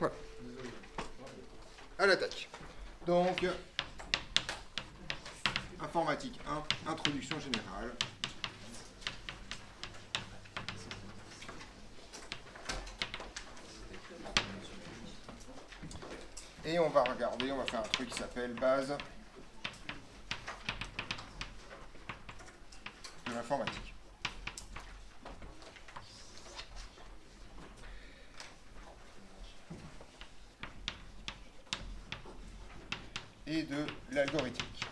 Voilà. À l'attaque. Donc, informatique 1, introduction générale. Et on va regarder, on va faire un truc qui s'appelle base de l'informatique. Et de l'algorithmique.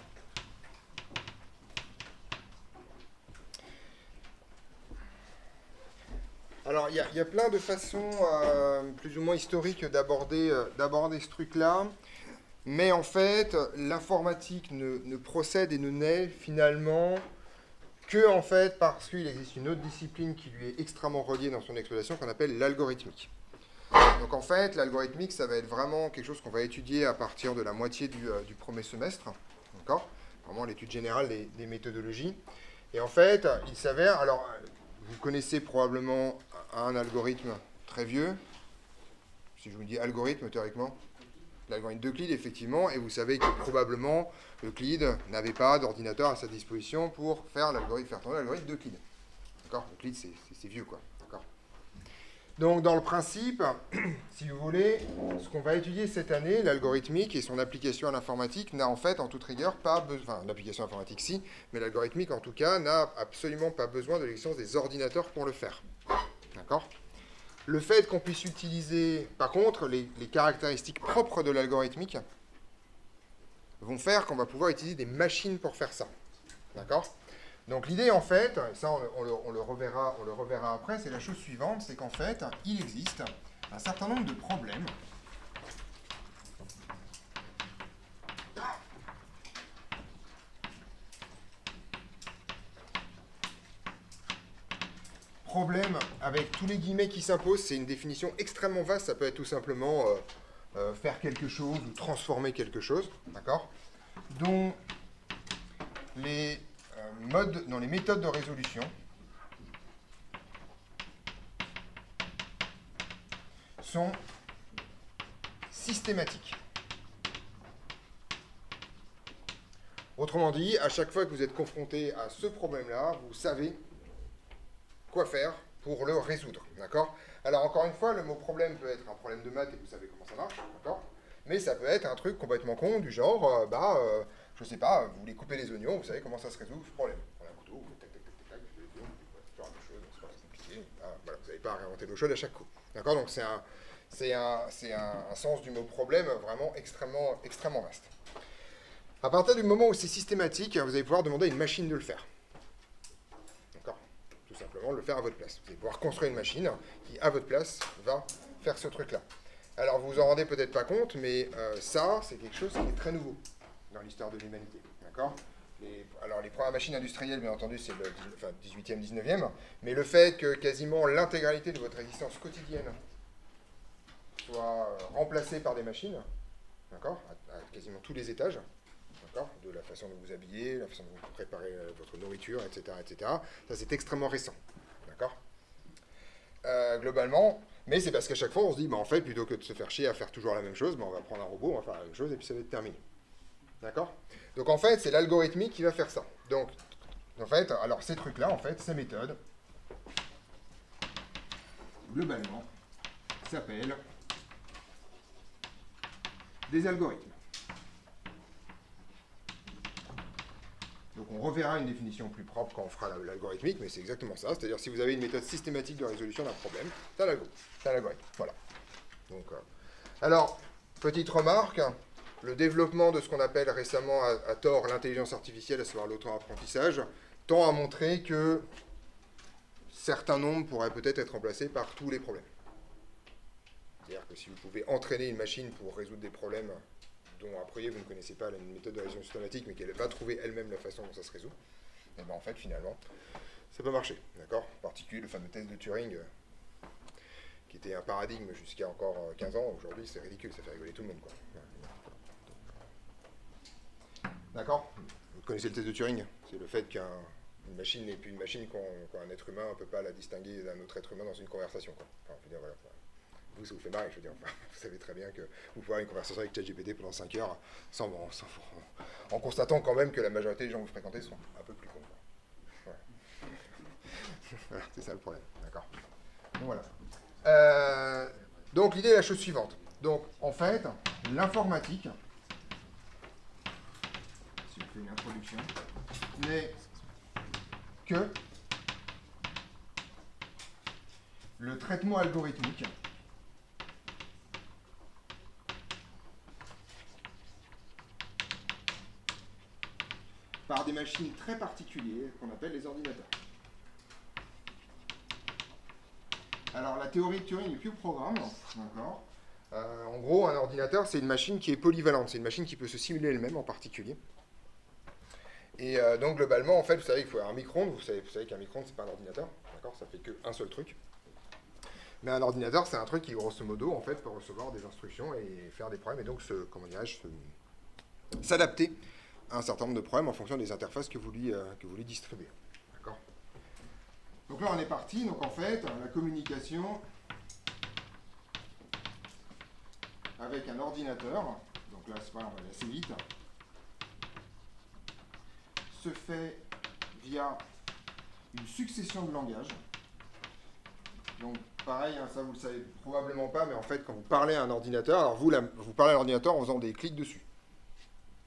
Alors, il y a plein de façons plus ou moins historiques d'aborder ce truc-là. Mais en fait, l'informatique ne procède et ne naît finalement que en fait, parce qu'il existe une autre discipline qui lui est extrêmement reliée dans son exploitation qu'on appelle l'algorithmique. Donc en fait, l'algorithmique, ça va être vraiment quelque chose qu'on va étudier à partir de la moitié du premier semestre. D'accord ? Vraiment l'étude générale des méthodologies. Et en fait, il s'avère, alors vous connaissez probablement un algorithme très vieux. Si je vous dis algorithme, théoriquement, l'algorithme d'Euclide, effectivement, et vous savez que probablement Euclide n'avait pas d'ordinateur à sa disposition pour faire tourner l'algorithme d'Euclide. D'accord ? Euclide, c'est vieux, quoi. D'accord ? Donc, dans le principe, si vous voulez, ce qu'on va étudier cette année, l'algorithmique et son application à l'informatique, n'a en fait, en toute rigueur, pas besoin. Enfin, l'application informatique, si, mais l'algorithmique, en tout cas, n'a absolument pas besoin de l'existence des ordinateurs pour le faire. D'accord ? Le fait qu'on puisse utiliser, par contre, les caractéristiques propres de l'algorithmique vont faire qu'on va pouvoir utiliser des machines pour faire ça. D'accord ? Donc l'idée, en fait, et ça on le reverra après, c'est la chose suivante, c'est qu'en fait, il existe un certain nombre de problèmes avec tous les guillemets qui s'imposent. C'est une définition extrêmement vaste, ça peut être tout simplement faire quelque chose ou transformer quelque chose, d'accord ? Dont dans les méthodes de résolution sont systématiques. Autrement dit, à chaque fois que vous êtes confronté à ce problème-là, vous savez quoi faire pour le résoudre, d'accord ? Alors encore une fois, le mot problème peut être un problème de maths et vous savez comment ça marche, d'accord ? Mais ça peut être un truc complètement con du genre, je sais pas, vous voulez couper les oignons, vous savez comment ça se résout ce problème. Vous prenez un couteau, vous faites tac, tac, tac, tac, tac, vous coupez les oignons, ce genre de choses, c'est pas très compliqué. Voilà, vous n'avez pas à réinventer l'eau chaude à chaque coup, d'accord ? Donc c'est un sens du mot problème vraiment extrêmement, extrêmement vaste. À partir du moment où c'est systématique, vous allez pouvoir demander à une machine de le faire. D'accord ? Tout simplement, le faire à votre place. Vous allez pouvoir construire une machine qui, à votre place, va faire ce truc-là. Alors, vous vous en rendez peut-être pas compte, mais ça, c'est quelque chose qui est très nouveau dans l'histoire de l'humanité. D'accord ? Alors, les premières machines industrielles, bien entendu, c'est le 18e, 19e, mais le fait que quasiment l'intégralité de votre existence quotidienne soit remplacée par des machines, d'accord ? À quasiment tous les étages, de la façon dont vous habillez, la façon dont vous préparez votre nourriture, etc., etc. Ça, c'est extrêmement récent. D'accord ? Globalement, mais c'est parce qu'à chaque fois, on se dit, en fait, plutôt que de se faire chier à faire toujours la même chose, on va prendre un robot, on va faire la même chose, et puis ça va être terminé. D'accord ? Donc, en fait, c'est l'algorithmique qui va faire ça. Donc, en fait, alors ces trucs-là, en fait, ces méthodes, globalement, s'appellent des algorithmes. Donc on reverra une définition plus propre quand on fera l'algorithmique, mais c'est exactement ça. C'est-à-dire si vous avez une méthode systématique de résolution d'un problème, c'est un algorithme. Voilà. Donc, alors, petite remarque, le développement de ce qu'on appelle récemment à tort l'intelligence artificielle, à savoir l'auto-apprentissage, tend à montrer que certains nombres pourraient peut-être être remplacés par tous les problèmes. C'est-à-dire que si vous pouvez entraîner une machine pour résoudre des problèmes dont a priori vous ne connaissez pas la méthode de résolution systématique, mais qu'elle va trouver elle-même la façon dont ça se résout, et bien en fait finalement, ça peut marcher, d'accord ? En particulier le fameux test de Turing, qui était un paradigme jusqu'à encore 15 ans, aujourd'hui c'est ridicule, ça fait rigoler tout le monde, quoi. D'accord ? Vous connaissez le test de Turing ? C'est le fait qu'une machine n'est plus une machine quand un être humain ne peut pas la distinguer d'un autre être humain dans une conversation, quoi. Enfin, je veux dire, voilà. vous, ça vous fait marrer, je veux dire. Enfin, vous savez très bien que vous pouvez avoir une conversation avec ChatGPT pendant 5 heures en constatant quand même que la majorité des gens que vous fréquentez sont un peu plus cons. Voilà, voilà, c'est ça le problème. D'accord. Donc voilà. Donc l'idée est la chose suivante. Donc en fait, l'informatique, si je fais une introduction, n'est que le traitement algorithmique par des machines très particulières qu'on appelle les ordinateurs. Alors la théorie de Turing n'est plus le programme, d'accord. En gros, un ordinateur, c'est une machine qui est polyvalente, c'est une machine qui peut se simuler elle-même en particulier. Et donc globalement, en fait, vous savez qu'il faut un micro-ondes, vous savez qu'un micro-ondes, c'est pas un ordinateur, d'accord, ça fait qu'un seul truc. Mais un ordinateur, c'est un truc qui, grosso modo, en fait, peut recevoir des instructions et faire des problèmes, et donc, s'adapter à un certain nombre de problèmes en fonction des interfaces que vous lui distribuez. D'accord. Donc là, on est parti. Donc en fait, la communication avec un ordinateur, donc là, c'est pas, on va aller assez vite, se fait via une succession de langages. Donc pareil, hein, ça vous le savez probablement pas, mais en fait, quand vous parlez à un ordinateur, alors vous parlez à l'ordinateur en faisant des clics dessus.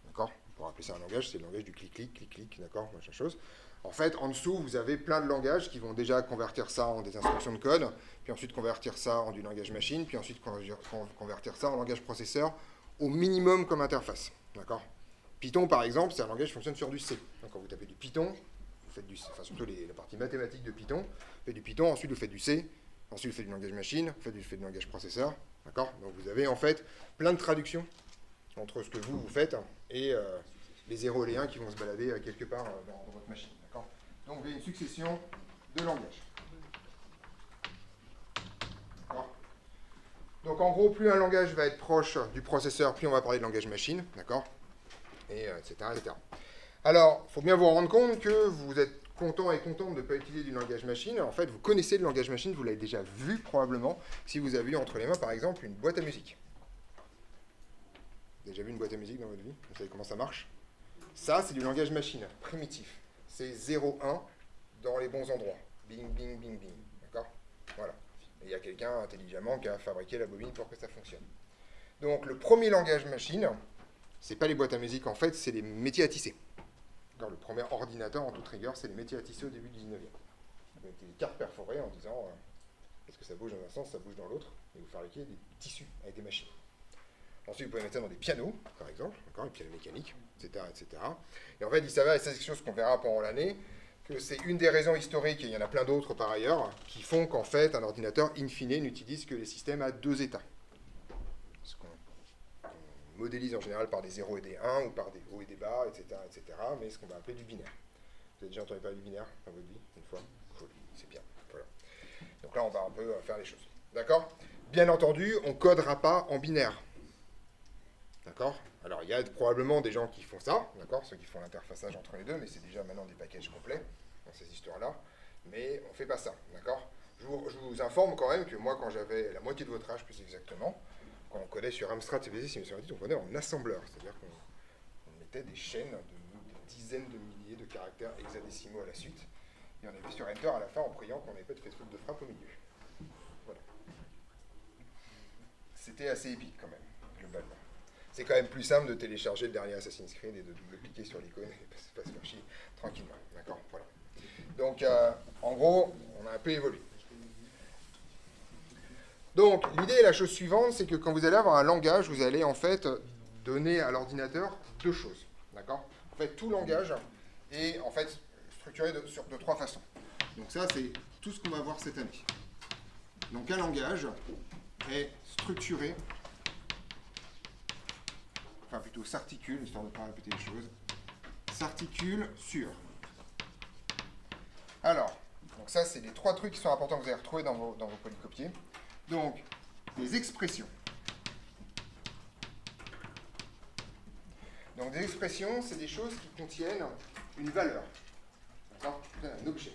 D'accord. Pour appeler ça un langage, c'est le langage du clic-clic, clic-clic, d'accord, machin chose. En fait, en dessous, vous avez plein de langages qui vont déjà convertir ça en des instructions de code, puis ensuite convertir ça en du langage machine, puis ensuite convertir ça en langage processeur, au minimum comme interface. D'accord. Python, par exemple, c'est un langage qui fonctionne sur du C. Donc quand vous tapez du Python, vous faites du C, enfin surtout la partie mathématique de Python, vous faites du Python, ensuite vous faites du C, ensuite vous faites du langage machine, vous faites du langage processeur. D'accord. Donc vous avez en fait plein de traductions entre ce que vous faites et les 0 et les 1 qui vont se balader quelque part dans votre machine. D'accord. Donc vous avez une succession de langages. D'accord. Donc en gros, plus un langage va être proche du processeur, plus on va parler de langage machine. D'accord. Et etc., etc. Alors, il faut bien vous rendre compte que vous êtes content et contente de ne pas utiliser du langage machine. En fait, vous connaissez le langage machine, vous l'avez déjà vu probablement, si vous avez eu entre les mains, par exemple, une boîte à musique. Vous avez déjà vu une boîte à musique dans votre vie? Vous savez comment ça marche? Ça, c'est du langage machine, primitif. C'est 0-1 dans les bons endroits. Bing, bing, bing, bing. D'accord. Voilà. Et il y a quelqu'un intelligemment qui a fabriqué la bobine pour que ça fonctionne. Donc, le premier langage machine, c'est pas les boîtes à musique, en fait, c'est les métiers à tisser. Le premier ordinateur, en toute rigueur, c'est les métiers à tisser au début du 19e. Vous mettez des cartes perforées en disant est-ce que ça bouge dans un sens, ça bouge dans l'autre, et vous fabriquez des tissus avec des machines. Ensuite, vous pouvez mettre ça dans des pianos, par exemple, des pianos mécaniques, etc., etc. Et en fait, il s'avère, et c'est quelque chose qu'on verra pendant l'année, que c'est une des raisons historiques, et il y en a plein d'autres par ailleurs, qui font qu'en fait, un ordinateur, in fine, n'utilise que les systèmes à 2 états. Ce qu'on modélise en général par des 0 et des 1, ou par des hauts et des bas, etc., etc., mais ce qu'on va appeler du binaire. Vous avez déjà entendu parler du binaire dans votre vie, une fois? Cool, c'est bien. Voilà. Donc là, on va un peu faire les choses. D'accord? Bien entendu, on ne codera pas en binaire. D'accord? Alors, il y a probablement des gens qui font ça, d'accord? Ceux qui font l'interfaçage entre les deux, mais c'est déjà maintenant des packages complets dans ces histoires-là. Mais on ne fait pas ça, d'accord? Je vous informe quand même que moi, quand j'avais la moitié de votre âge, plus exactement, quand on codait sur Amstrad CPC, si je me souviens, on codait en assembleur, c'est-à-dire qu'on mettait des chaînes de dizaines de milliers de caractères hexadécimaux à la suite, et on avait sur Enter à la fin en priant qu'on n'avait pas de faute de frappe au milieu. Voilà. C'était assez épique quand même, globalement. C'est quand même plus simple de télécharger le dernier Assassin's Creed et de double-cliquer sur l'icône et pas se faire chier tranquillement. D'accord, voilà. Donc, en gros, on a un peu évolué. Donc, l'idée et la chose suivante, c'est que quand vous allez avoir un langage, vous allez en fait donner à l'ordinateur 2 choses. D'accord. En fait, tout langage est en fait structuré de 3 façons. Donc ça, c'est tout ce qu'on va voir cette année. Donc un langage est structuré, enfin plutôt s'articule, histoire de ne pas répéter les choses, s'articule sur. Alors, donc ça, c'est les 3 trucs qui sont importants que vous allez retrouver dans vos polycopiés. Donc, des expressions. Donc, des expressions, c'est des choses qui contiennent une valeur. D'accord ? Un objet.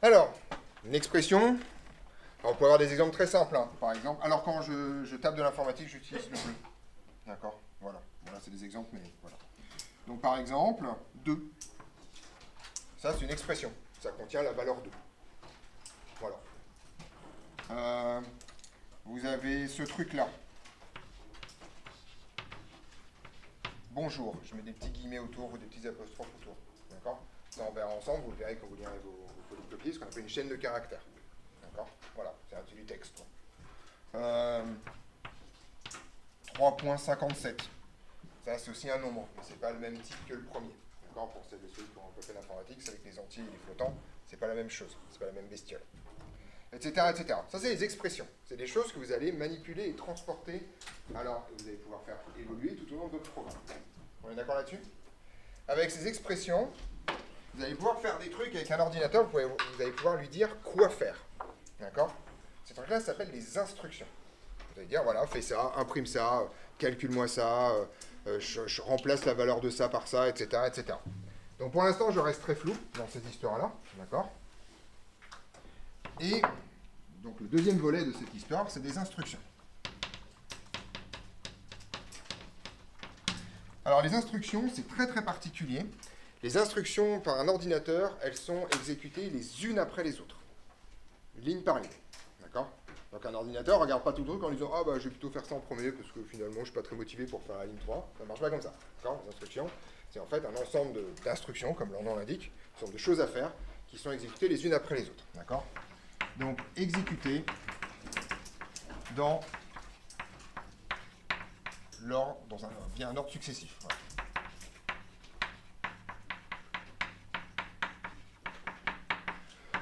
Alors, une expression, alors, on peut avoir des exemples très simples, hein. Par exemple, alors quand je tape de l'informatique, j'utilise le bleu. D'accord? Voilà. Voilà, c'est des exemples, mais voilà. Donc par exemple, 2. Ça, c'est une expression. Ça contient la valeur 2. Voilà. Vous avez ce truc-là. Bonjour. Je mets des petits guillemets autour ou des petits apostrophes autour. D'accord? Ça, on verra ensemble. Vous le verrez quand vous lirez vos polycopies, ce qu'on appelle une chaîne de caractères. D'accord? Voilà. C'est du texte. 3.57. Ça, c'est aussi un nombre, mais c'est pas le même type que le premier. D'accord? Pour celles et ceux qui ont un peu fait l'informatique, c'est avec les entiers et les flottants, c'est pas la même chose, c'est pas la même bestiole. Etc., etc. Ça, c'est les expressions. C'est des choses que vous allez manipuler et transporter, alors que vous allez pouvoir faire évoluer tout au long de votre programme. On est d'accord là-dessus? Avec ces expressions, vous allez pouvoir faire des trucs avec un ordinateur, vous allez pouvoir lui dire quoi faire. D'accord? Ces trucs-là s'appellent des instructions. Vous allez dire, voilà, fais ça, imprime ça, calcule-moi ça, je remplace la valeur de ça par ça, etc., etc. Donc pour l'instant, je reste très flou dans cette histoire-là, d'accord? Et donc le deuxième volet de cette histoire, c'est des instructions. Alors les instructions, c'est très très particulier. Les instructions par un ordinateur, elles sont exécutées les unes après les autres, ligne par ligne, d'accord? Donc un ordinateur ne regarde pas tout le truc en disant « Ah bah je vais plutôt faire ça en premier parce que finalement je ne suis pas très motivé pour faire la ligne 3. » Ça ne marche pas comme ça. D'accord? Les instructions, c'est en fait un ensemble d'instructions, comme leur nom l'indique, un ensemble de choses à faire qui sont exécutées les unes après les autres. D'accord? Donc exécutées dans via un ordre successif. Voilà.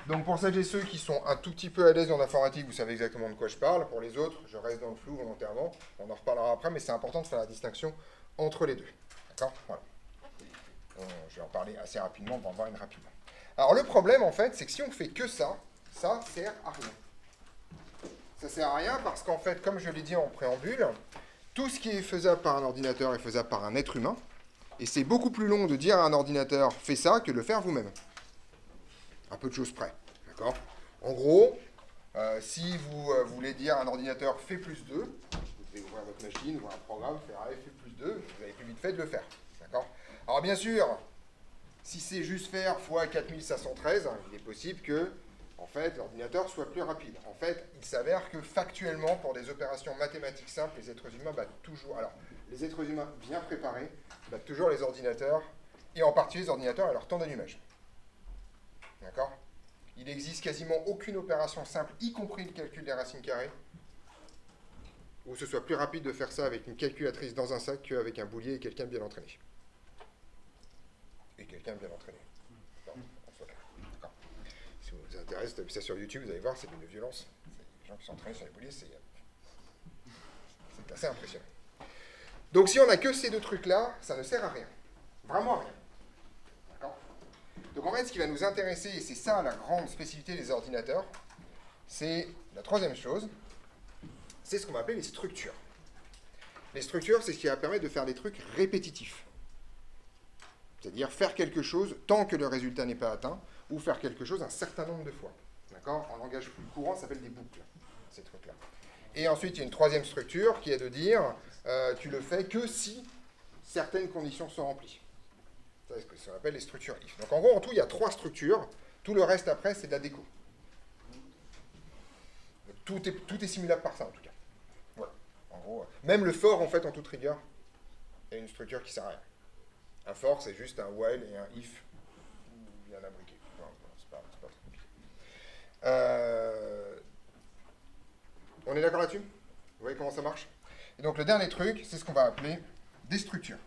Donc pour celles et ceux qui sont un tout petit peu à l'aise en informatique, vous savez exactement de quoi je parle. Pour les autres, je reste dans le flou volontairement. On en reparlera après, mais c'est important de faire la distinction entre les deux. D'accord? Voilà. Je vais en parler assez rapidement, on va en voir une rapidement. Alors le problème, en fait, c'est que si on fait que ça, ça sert à rien. Ça sert à rien parce qu'en fait, comme je l'ai dit en préambule, tout ce qui est faisable par un ordinateur est faisable par un être humain. Et c'est beaucoup plus long de dire à un ordinateur « fais ça » que de le faire vous-même. Un peu de choses près, d'accord? En gros, si vous voulez dire à un ordinateur « fais plus 2 », vous devez ouvrir votre machine, ouvrir un programme, faire « fais plus 2 », vous avez plus vite fait de le faire, d'accord? Alors bien sûr, si c'est juste faire x 4513, il est possible que, en fait, l'ordinateur soit plus rapide. En fait, il s'avère que factuellement, pour des opérations mathématiques simples, les êtres humains battent toujours, alors, les êtres humains bien préparés battent toujours les ordinateurs, et en particulier les ordinateurs à leur temps d'allumage. D'accord? Il n'existe quasiment aucune opération simple, y compris le calcul des racines carrées, où ce soit plus rapide de faire ça avec une calculatrice dans un sac qu'avec un boulier et quelqu'un bien entraîné. Et quelqu'un bien entraîné. Non, on soit clair. D'accord. Si ça vous intéresse, tapez ça sur YouTube, vous allez voir, c'est d'une violence. Les gens qui sont entraînés sur les bouliers, c'est assez impressionnant. Donc si on n'a que ces deux trucs-là, ça ne sert à rien. Vraiment à rien. D'accord? Donc en fait, ce qui va nous intéresser, et c'est ça la grande spécificité des ordinateurs, c'est la troisième chose, c'est ce qu'on va appeler les structures. Les structures, c'est ce qui va permettre de faire des trucs répétitifs. C'est-à-dire faire quelque chose tant que le résultat n'est pas atteint, ou faire quelque chose un certain nombre de fois. D'accord? En langage plus courant, ça s'appelle des boucles, ces trucs-là. Et ensuite, il y a une troisième structure qui est de dire, tu le fais que si certaines conditions sont remplies. C'est ce que ça appelle les structures if. Donc en gros, en tout, il y a 3 structures. Tout le reste après, c'est de la déco. Tout est simulable par ça, en tout cas. Voilà. En gros, même le for, en fait, en toute rigueur, est une structure qui sert à rien. Un for, c'est juste un while et un if, où il y a un imbriqué. Non, c'est pas très compliqué. On est d'accord là-dessus? Vous voyez comment ça marche? Et donc le dernier truc, c'est ce qu'on va appeler des structures.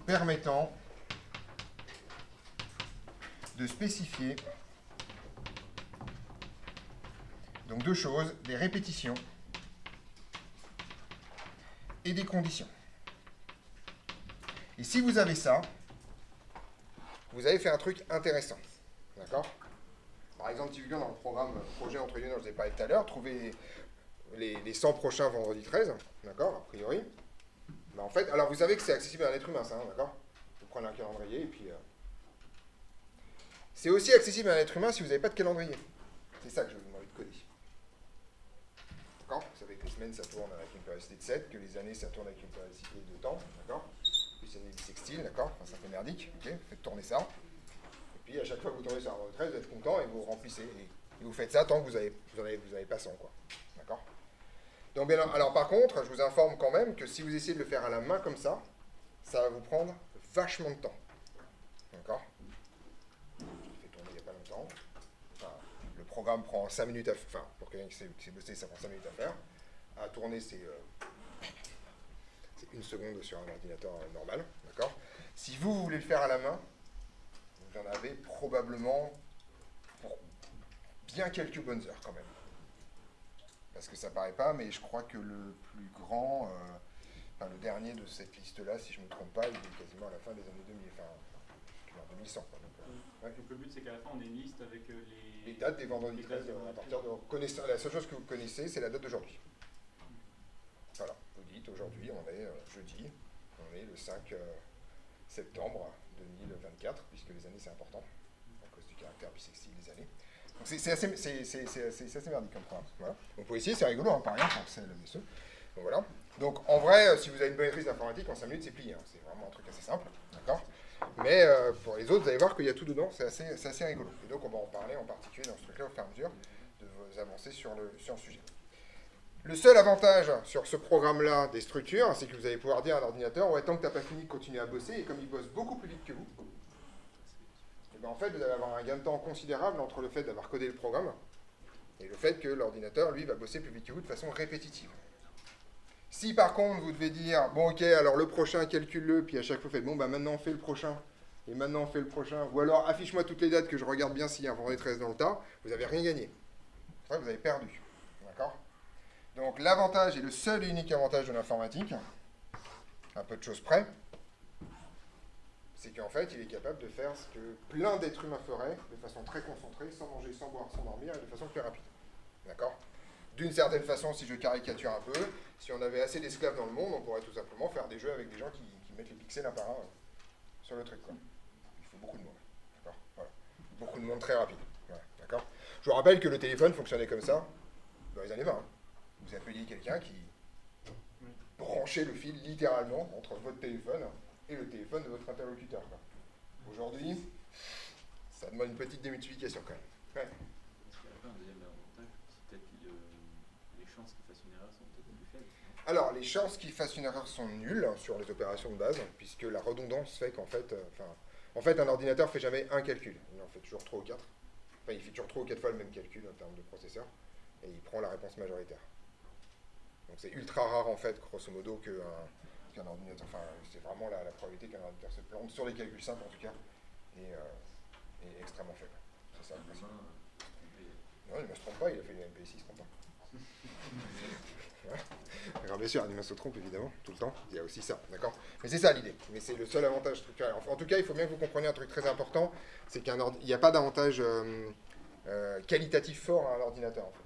Permettant de spécifier donc 2 choses, des répétitions et des conditions. Et si vous avez ça, vous avez fait un truc intéressant. D'accord? Par exemple, typiquement dans le programme projet entre guillemets dont je vous ai parlé tout à l'heure, trouver les 100 prochains vendredi 13, d'accord, a priori. Mais en fait, alors vous savez que c'est accessible à un être humain, ça, hein, d'accord? Vous prenez un calendrier et puis C'est aussi accessible à un être humain si vous n'avez pas de calendrier. C'est ça que je vais vous demander de coder. D'accord? Vous savez que les semaines, ça tourne avec une périodicité de 7, que les années, ça tourne avec une périodicité de temps. D'accord? Puis c'est une bissextile, d'accord? Enfin, ça fait merdique. Ok? Faites tourner ça. Et puis à chaque fois que vous tournez sur un retrait, vous êtes content et vous remplissez. Et vous faites ça tant que vous avez pas 100, quoi. D'accord? Donc, bien, alors par contre, je vous informe quand même que si vous essayez de le faire à la main comme ça va vous prendre vachement de temps. D'accord? Je l'ai fait tourner il n'y a pas longtemps. Enfin, le programme prend 5 minutes à faire. Enfin, pour quelqu'un qui sait bosser, ça prend 5 minutes à faire. À tourner, c'est 1 seconde sur un ordinateur normal. D'accord? Si vous voulez le faire à la main, vous en avez probablement pour bien quelques bonnes heures quand même. Parce que ça paraît pas, mais je crois que le plus grand, enfin le dernier de cette liste-là, si je ne me trompe pas, il est quasiment à la fin des années 2000, enfin, en 2100. Quoi, ouais. Donc le but, c'est qu'à la fin, on ait une liste avec les dates des vendredis 13, à partir de... La seule chose que vous connaissez, c'est la date d'aujourd'hui. Voilà, vous dites, aujourd'hui, on est jeudi, on est le 5 septembre 2024, puisque les années, c'est important, à cause du caractère bissextile des années. Donc c'est assez merdique comme programme. Voilà. Donc vous pouvez essayer, c'est rigolo, hein, par rien, c'est le MSE. Donc voilà. Donc en vrai, si vous avez une bonne maîtrise d'informatique, en 5 minutes, c'est plié. Hein. C'est vraiment un truc assez simple. D'accord? Mais pour les autres, vous allez voir qu'il y a tout dedans, c'est assez rigolo. Et donc on va en parler en particulier dans ce truc-là au fur et à mesure de vous avancer sur le sujet. Le seul avantage sur ce programme-là des structures, c'est que vous allez pouvoir dire à un ordinateur, ouais, tant que tu n'as pas fini, continue à bosser, et comme il bosse beaucoup plus vite que vous, et bien en fait, vous allez avoir un gain de temps considérable entre le fait d'avoir codé le programme et le fait que l'ordinateur, lui, va bosser plus vite que vous de façon répétitive. Si par contre, vous devez dire, bon ok, alors le prochain, calcule-le, puis à chaque fois, vous faites, bon, bah maintenant on fait le prochain, et maintenant on fait le prochain, ou alors affiche-moi toutes les dates que je regarde bien s'il y a un vendredi 13 dans le tas, vous n'avez rien gagné. C'est vrai que vous avez perdu. D'accord? Donc l'avantage, et le seul et unique avantage de l'informatique, un peu de choses près, c'est qu'en fait, il est capable de faire ce que plein d'êtres humains feraient de façon très concentrée, sans manger, sans boire, sans dormir, et de façon plus rapide. D'accord? D'une certaine façon, si je caricature un peu, si on avait assez d'esclaves dans le monde, on pourrait tout simplement faire des jeux avec des gens qui mettent les pixels un par un sur le truc. Quoi. Il faut beaucoup de monde. D'accord? Voilà. Beaucoup de monde très rapide. Voilà. D'accord? Je vous rappelle que le téléphone fonctionnait comme ça dans les années 20. Hein. Vous appeliez quelqu'un qui branchait le fil littéralement entre votre téléphone et le téléphone de votre interlocuteur. Aujourd'hui, ça demande une petite démultiplication quand même. Ouais. Est-ce qu'il y a un deuxième avantage? C'est peut-être que les chances qu'il fasse une erreur sont peut-être plus faibles. Alors, les chances qu'il fasse une erreur sont nulles sur les opérations de base, puisque la redondance fait qu'en fait, un ordinateur ne fait jamais un calcul. Il en fait toujours 3 ou 4. Enfin, il fait toujours 3 ou 4 fois le même calcul en termes de processeur, et il prend la réponse majoritaire. Donc c'est ultra rare en fait, grosso modo, qu'un ordinateur, enfin c'est vraiment la probabilité qu'un ordinateur se plante, sur les calculs simples en tout cas, est extrêmement faible. C'est ça le principe. Non, il ne se trompe pas, il a fait les MPSI, il ne se trompe pas. Alors bien sûr, un humain se trompe évidemment, tout le temps, il y a aussi ça, d'accord? Mais c'est ça l'idée, mais c'est le seul avantage structurel. En tout cas, il faut bien que vous compreniez un truc très important, c'est qu'il n'y a pas d'avantage qualitatif fort à un ordinateur en fait.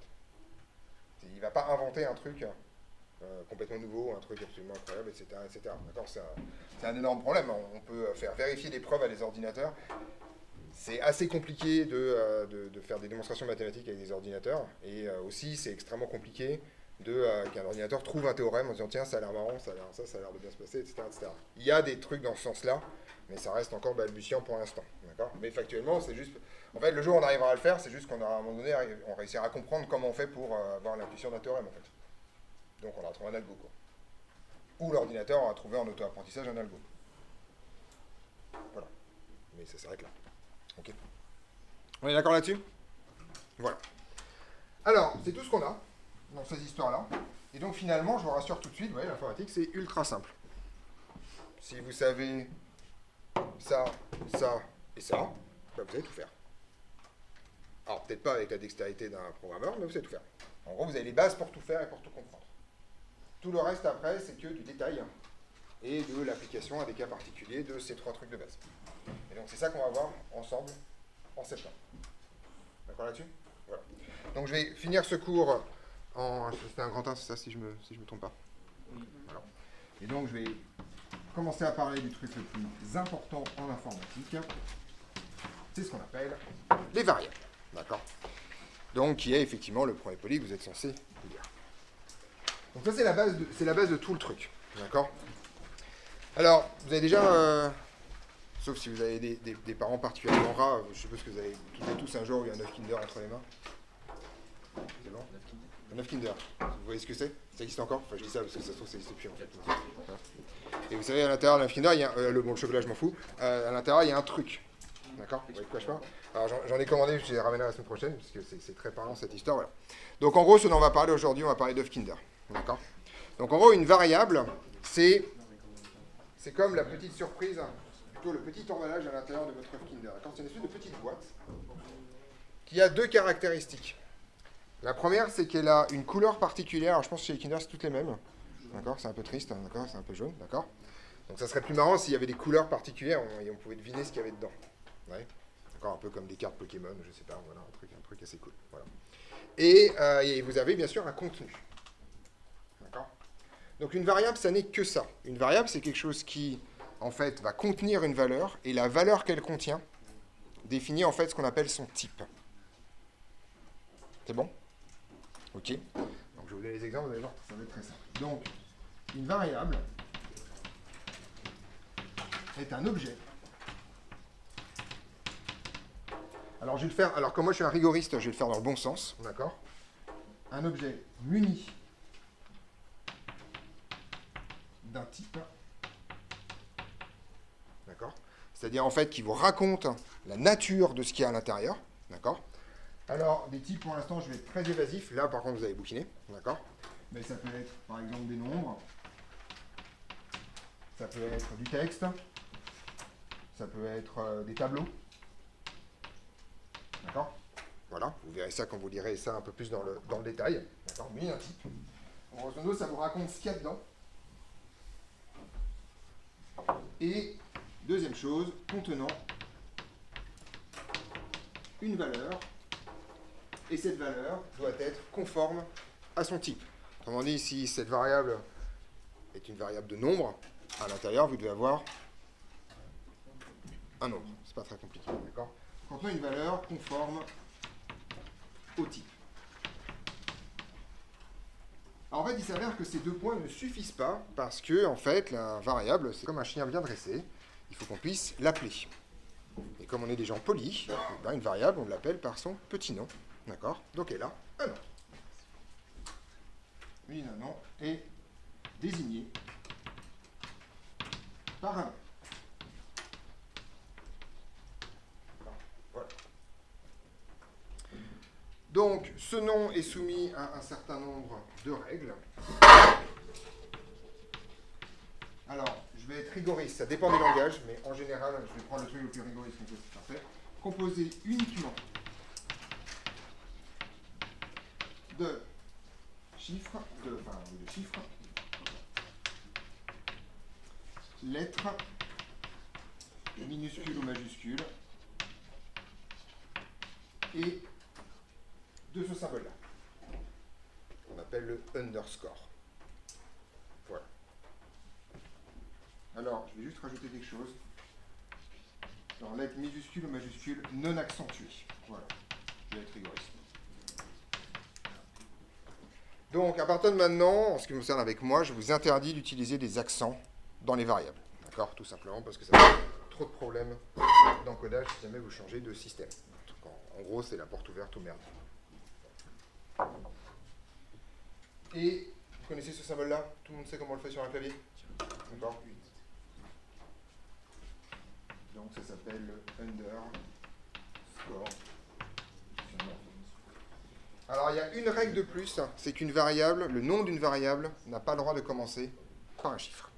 Il ne va pas inventer un truc complètement nouveau, un truc absolument incroyable, etc. etc. D'accord, c'est un énorme problème. On peut faire vérifier des preuves à des ordinateurs. C'est assez compliqué de faire des démonstrations mathématiques avec des ordinateurs. Et aussi, c'est extrêmement compliqué qu'un ordinateur trouve un théorème en disant tiens, ça a l'air marrant, ça a l'air ça, ça a l'air de bien se passer, etc., etc. Il y a des trucs dans ce sens-là, mais ça reste encore balbutiant pour l'instant. D'accord ? Mais factuellement, c'est juste... En fait, le jour où on arrivera à le faire, c'est juste qu'à un moment donné, on réussira à comprendre comment on fait pour avoir l'intuition d'un théorème, en fait. Donc on a trouvé un algo, quoi. Ou l'ordinateur a trouvé en auto-apprentissage un algo. Voilà. Mais ça s'arrête là. Ok. On est d'accord là-dessus ? Voilà. Alors, c'est tout ce qu'on a dans ces histoires-là. Et donc finalement, je vous rassure tout de suite, vous voyez, l'informatique, c'est ultra simple. Si vous savez ça, ça et ça, ben vous allez tout faire. Alors, peut-être pas avec la dextérité d'un programmeur, mais vous savez tout faire. En gros, vous avez les bases pour tout faire et pour tout comprendre. Tout le reste après, c'est que du détail et de l'application à des cas particuliers de ces 3 trucs de base. Et donc c'est ça qu'on va voir ensemble en septembre. D'accord là-dessus ? Voilà. Donc je vais finir ce cours en... C'était un grand 1, c'est ça, si je me trompe pas. Voilà. Et donc je vais commencer à parler du truc le plus important en informatique. c'est ce qu'on appelle les variables. D'accord? Donc, qui est effectivement le premier poly que vous êtes censé lire. Donc ça, c'est la base de tout le truc. D'accord? Alors, vous avez déjà, sauf si vous avez des parents particulièrement rares, je suppose que vous avez toutes et tous un jour eu un œuf Kinder entre les mains. C'est bon? Un œuf Kinder. Vous voyez ce que c'est? Ça existe encore? Enfin, je dis ça parce que ça se trouve, ça n'existe plus en fait. Et vous savez, à l'intérieur d'un œuf Kinder, il y a le chocolat, je m'en fous. À l'intérieur, il y a un truc. D'accord? Vous voyez de quoi je parle? Alors, j'en ai commandé, je les ramènerai la semaine prochaine, parce que c'est très parlant cette histoire. Voilà. Donc, en gros, ce dont on va parler aujourd'hui, on va parler d'œuf Kinder. D'accord? Donc, en gros, une variable, c'est comme la petite surprise, plutôt le petit emballage à l'intérieur de votre œuf Kinder. D'accord? C'est une espèce de petite boîte qui a deux caractéristiques. La première, c'est qu'elle a une couleur particulière. Alors, je pense que chez les Kinder, c'est toutes les mêmes. D'accord? C'est un peu triste, hein, d'accord? C'est un peu jaune, d'accord? Donc, ça serait plus marrant s'il y avait des couleurs particulières et on pouvait deviner ce qu'il y avait dedans. Ouais. D'accord? Un peu comme des cartes Pokémon, je sais pas, voilà, un truc assez cool. Voilà. Et vous avez bien sûr un contenu. D'accord? Donc, une variable, ça n'est que ça. Une variable, c'est quelque chose qui, en fait, va contenir une valeur, et la valeur qu'elle contient définit, en fait, ce qu'on appelle son type. C'est bon? Ok. Donc, je vais vous donner les exemples, vous allez voir, ça va être très simple. Donc, une variable est un objet. Alors, je vais le faire, alors comme moi je suis un rigoriste, je vais le faire dans le bon sens, d'accord? Un objet muni d'un type, d'accord? C'est-à-dire en fait qui vous raconte la nature de ce qu'il y a à l'intérieur, d'accord? Alors, des types, pour l'instant, je vais être très évasif. Là, par contre, vous avez bouquiné, d'accord? Mais ça peut être, par exemple, des nombres. Ça peut être du texte. Ça peut être des tableaux. D'accord? Voilà, vous verrez ça quand vous lirez ça un peu plus dans le détail. D'accord? Mais un type. Grosso modo, ça vous raconte ce qu'il y a dedans. Et, deuxième chose, contenant une valeur. Et cette valeur doit être conforme à son type. Autrement dit, si cette variable est une variable de nombre, à l'intérieur, vous devez avoir un nombre. C'est pas très compliqué, d'accord? Contenant une valeur conforme au type. Alors, en fait, il s'avère que ces deux points ne suffisent pas parce que, en fait, la variable, c'est comme un chien bien dressé. Il faut qu'on puisse l'appeler. Et comme on est des gens polis, eh ben, une variable, on l'appelle par son petit nom. D'accord? Donc, elle a un nom. Oui, un nom est désigné par un nom. Voilà. Donc, ce nom est soumis à un certain nombre de règles. Alors, je vais être rigoriste, ça dépend des langages, mais en général, je vais prendre le truc le plus rigoriste qu'on peut faire. Composé uniquement de chiffres, lettres, minuscules ou majuscules, et de ce symbole-là, qu'on appelle le underscore. Voilà. Alors, je vais juste rajouter quelque chose. Alors, lettres minuscules ou majuscules non accentuées. Voilà. Je vais être rigoriste. Donc, à partir de maintenant, en ce qui me concerne avec moi, je vous interdis d'utiliser des accents dans les variables. D'accord? Tout simplement parce que ça fait trop de problèmes d'encodage si jamais vous changez de système. En gros, c'est la porte ouverte aux merdes. Et vous connaissez ce symbole-là? Tout le monde sait comment on le fait sur un clavier? D'accord? Donc ça s'appelle le underscore. Alors il y a une règle de plus, c'est qu'une variable, le nom d'une variable, n'a pas le droit de commencer par un chiffre.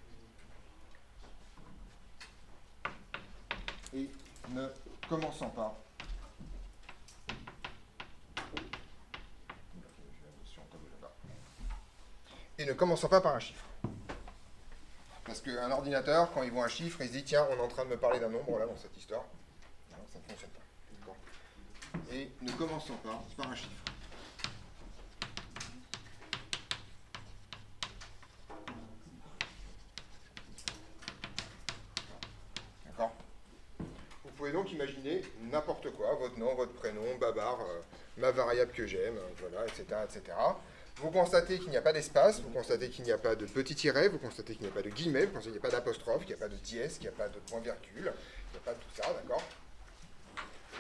Et ne commençant pas par un chiffre. Parce qu'un ordinateur, quand il voit un chiffre, il se dit tiens, on est en train de me parler d'un nombre là dans cette histoire. Non, ça ne fonctionne pas. D'accord. Et ne commençant pas par un chiffre. D'accord. Vous pouvez pouvez donc imaginer n'importe quoi, votre nom, votre prénom, Babar, ma variable que j'aime, voilà, etc., etc. Vous constatez qu'il n'y a pas d'espace, vous constatez qu'il n'y a pas de petit tiret, vous constatez qu'il n'y a pas de guillemets, vous constatez qu'il n'y a pas d'apostrophe, qu'il n'y a pas de dièse, qu'il n'y a pas de point-virgule, qu'il n'y a pas de tout ça, d'accord?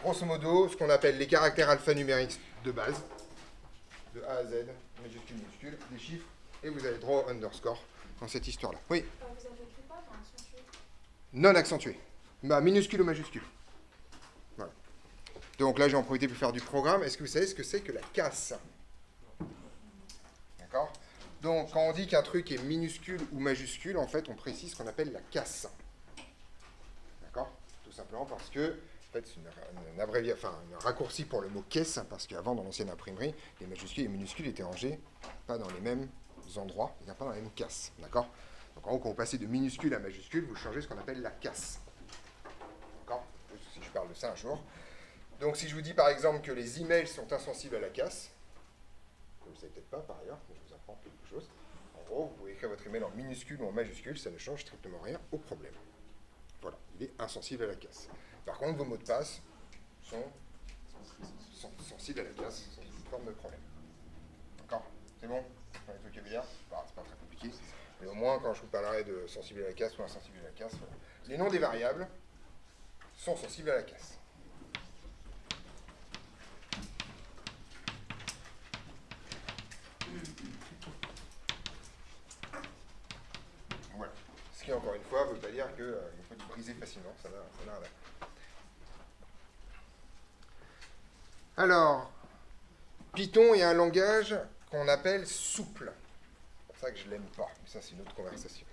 Grosso modo, ce qu'on appelle les caractères alphanumériques de base, de A à Z, majuscule, minuscule, des chiffres, et vous avez droit au underscore dans cette histoire-là. Oui? Vous avez écrit quoi dans accentué? Non accentué. Minuscule ou majuscule. Voilà. Donc là, j'ai en profité pour faire du programme. Est-ce que vous savez ce que c'est que la casse? D'accord? Donc, quand on dit qu'un truc est minuscule ou majuscule, en fait, on précise ce qu'on appelle la casse. D'accord? Tout simplement parce que, en fait, c'est un raccourci pour le mot caisse, parce qu'avant, dans l'ancienne imprimerie, les majuscules et les minuscules étaient rangés pas dans les mêmes endroits, et pas dans les mêmes casses. D'accord? Donc, en gros, quand vous passez de minuscule à majuscule, vous changez ce qu'on appelle la casse. D'accord? Si je parle de ça un jour. Donc, si je vous dis, par exemple, que les emails sont insensibles à la casse, vous ne le savez peut-être pas, par ailleurs, mais je vous apprends quelque chose. En gros, vous pouvez écrire votre email en minuscule ou en majuscule, ça ne change strictement rien au problème. Voilà, il est insensible à la casse. Par contre, vos mots de passe sont sensibles à la casse, sans toute forme de problème. D'accord? C'est bon? Enfin, les trucs à dire, c'est pas très compliqué. Mais au moins, quand je vous parlerai de sensible à la casse ou insensible à la casse, voilà. Les noms des variables sont sensibles à la casse. Voilà. Ce qui, encore une fois, ne veut pas dire qu'il faut le briser facilement. Ça n'a rien à voir. Alors, Python est un langage qu'on appelle souple. C'est pour ça que je ne l'aime pas. Mais ça, c'est une autre conversation.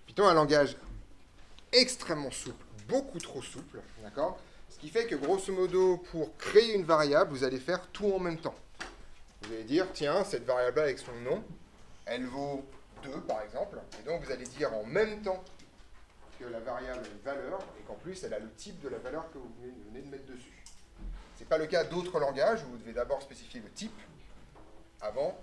Python est un langage extrêmement souple, beaucoup trop souple, d'accord? Ce qui fait que, grosso modo, pour créer une variable, vous allez faire tout en même temps. Vous allez dire, tiens, cette variable-là avec son nom, elle vaut 2, par exemple, et donc vous allez dire en même temps que la variable a une valeur, et qu'en plus, elle a le type de la valeur que vous venez de mettre dessus. Ce n'est pas le cas d'autres langages, où vous devez d'abord spécifier le type, avant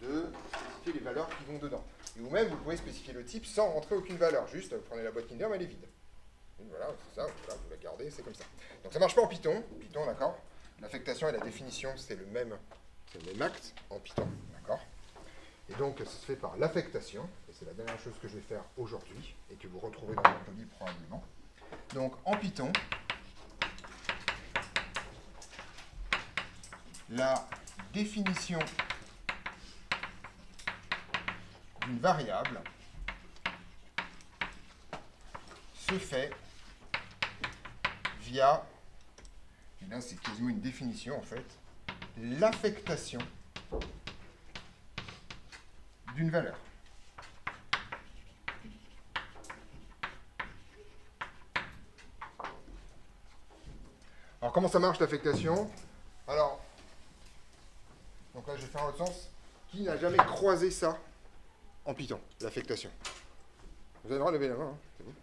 de spécifier les valeurs qui vont dedans. Et vous-même, vous pouvez spécifier le type sans rentrer aucune valeur, juste, vous prenez la boîte Kinder, mais elle est vide. Et voilà, c'est ça, voilà, vous la gardez, c'est comme ça. Donc ça ne marche pas en Python, d'accord? L'affectation et la définition, c'est le même acte en Python, d'accord? Et donc, ça se fait par l'affectation, et c'est la dernière chose que je vais faire aujourd'hui, et que vous retrouverez dans votre livre probablement. Donc, en Python, la définition d'une variable se fait via, et là c'est quasiment une définition en fait, l'affectation d'une valeur. Alors comment ça marche l'affectation? Alors, donc là je vais faire dans l'autre sens. Qui n'a jamais croisé ça en Python, l'affectation? Vous avez le droit de lever la main, hein, c'est bon.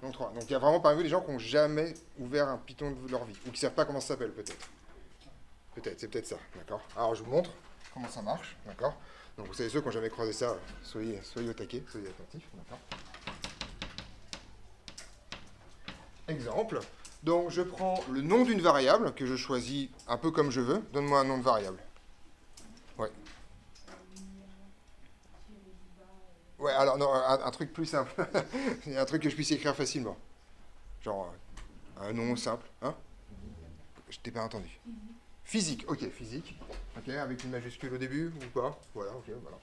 Donc 3. Donc il y a vraiment parmi vous des gens qui n'ont jamais ouvert un Python de leur vie, ou qui ne savent pas comment ça s'appelle peut-être. Peut-être, c'est peut-être ça, d'accord? Alors je vous montre comment ça marche, d'accord? Donc vous savez, ceux qui n'ont jamais croisé ça, soyez au taquet, soyez attentifs, d'accord? Exemple. Donc je prends le nom d'une variable que je choisis un peu comme je veux. Donne-moi un nom de variable. Ouais. Ouais, alors non, un truc plus simple. Un truc que je puisse écrire facilement. Genre un nom simple. Hein? Je t'ai pas entendu. Physique, ok, physique. Ok, avec une majuscule au début ou pas? Voilà, ok, voilà.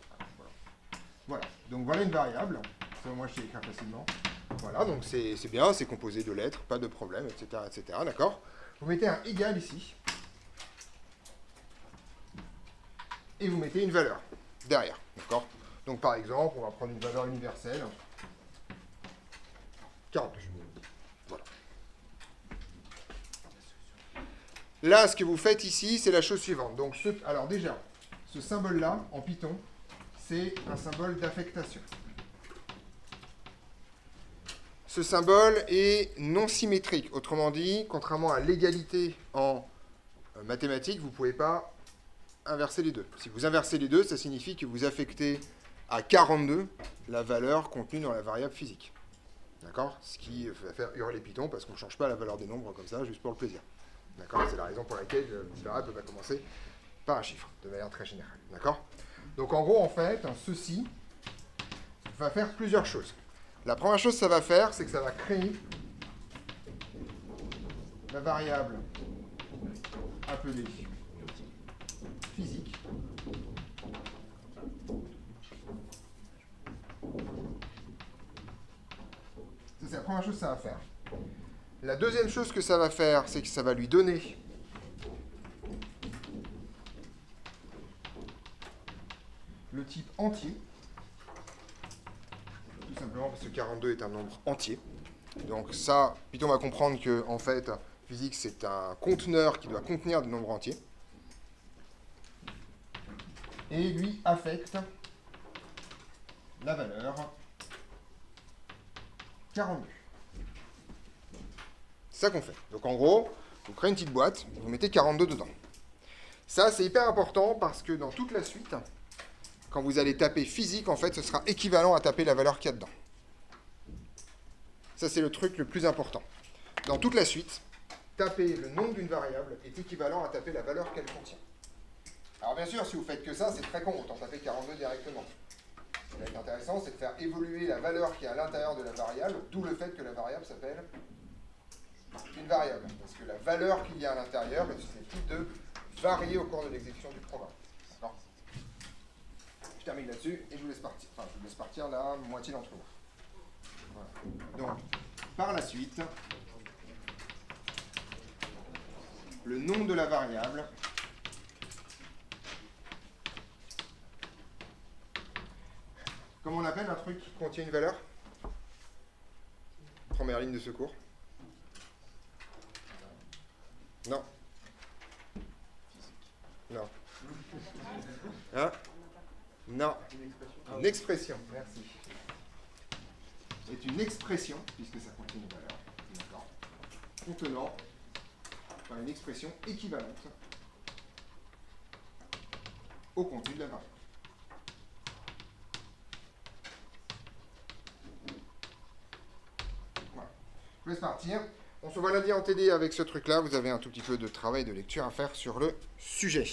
Voilà, donc voilà une variable. Ça, moi, je sais écrire facilement. Voilà, donc c'est bien, c'est composé de lettres, pas de problème, etc., etc., d'accord? Vous mettez un égal ici. Et vous mettez une valeur derrière, d'accord? Donc par exemple, on va prendre une valeur universelle. 42. Voilà. Là, ce que vous faites ici, c'est la chose suivante. Donc, alors déjà, ce symbole-là, en Python, c'est un symbole d'affectation. Ce symbole est non symétrique. Autrement dit, contrairement à l'égalité en mathématiques, vous ne pouvez pas inverser les deux. Si vous inversez les deux, ça signifie que vous affectez à 42 la valeur contenue dans la variable physique. D'accord? Ce qui va faire hurler Python parce qu'on ne change pas la valeur des nombres comme ça, juste pour le plaisir. D'accord? C'est la raison pour laquelle une variable va commencer par un chiffre, de manière très générale. D'accord? Donc en gros, en fait, ceci va faire plusieurs choses. La première chose que ça va faire, c'est que ça va créer la variable appelée physique. Ça, c'est la première chose que ça va faire. La deuxième chose que ça va faire, c'est que ça va lui donner le type entier. Tout simplement parce que 42 est un nombre entier. Donc ça, Python va comprendre que, en fait, physique, c'est un conteneur qui doit contenir des nombres entiers. Et lui affecte la valeur 42. C'est ça qu'on fait. Donc en gros, vous créez une petite boîte, vous mettez 42 dedans. Ça, c'est hyper important parce que dans toute la suite, quand vous allez taper physique, en fait, ce sera équivalent à taper la valeur qu'il y a dedans. Ça, c'est le truc le plus important. Dans toute la suite, taper le nom d'une variable est équivalent à taper la valeur qu'elle contient. Alors bien sûr, si vous faites que ça, c'est très con, autant taper 42 directement. Ce qui va être intéressant, c'est de faire évoluer la valeur qui est à l'intérieur de la variable, d'où le fait que la variable s'appelle une variable. Parce que la valeur qu'il y a à l'intérieur est susceptible de varier au cours de l'exécution du programme. D'accord ? Je termine là-dessus et je vous laisse partir. Enfin, je vous laisse partir la moitié d'entre vous. Voilà. Donc, par la suite, le nom de la variable comment on appelle un truc qui contient une valeur? Première ligne de secours. Non. Non. Hein? Non. Une expression. Merci. C'est une expression, puisque ça contient une valeur, d'accord, contenant enfin, une expression équivalente au contenu de la variable. Voilà. Je vous laisse partir. On se voit lundi en TD avec ce truc-là. Vous avez un tout petit peu de travail de lecture à faire sur le sujet.